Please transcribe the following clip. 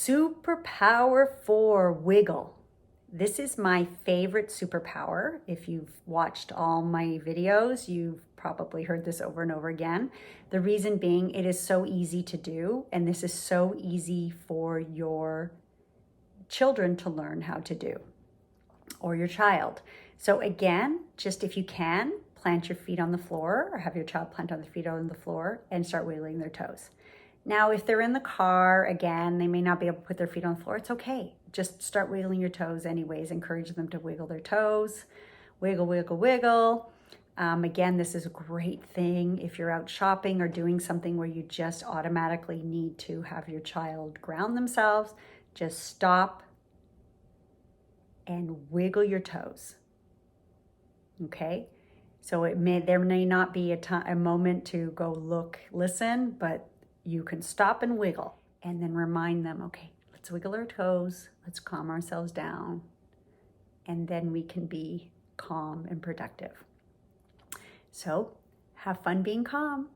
Superpower 4, wiggle. This is my favorite superpower. If you've watched all my videos, you've probably heard this over and over again. The reason being, it is so easy to do, and this is so easy for your children to learn how to do, or your child. So again, just if you can, plant your feet on the floor, or have your child plant on their feet on the floor and start wiggling their toes. Now, if they're in the car, again, they may not be able to put their feet on the floor. It's okay. Just start wiggling your toes anyways. Encourage them to wiggle their toes. Wiggle, wiggle, wiggle. Again, this is a great thing if you're out shopping or doing something where you just automatically need to have your child ground themselves. Just stop and wiggle your toes. Okay? So there may not be a moment to go look, listen, but you can stop and wiggle and then remind them, okay, let's wiggle our toes, let's calm ourselves down, and then we can be calm and productive. So have fun being calm.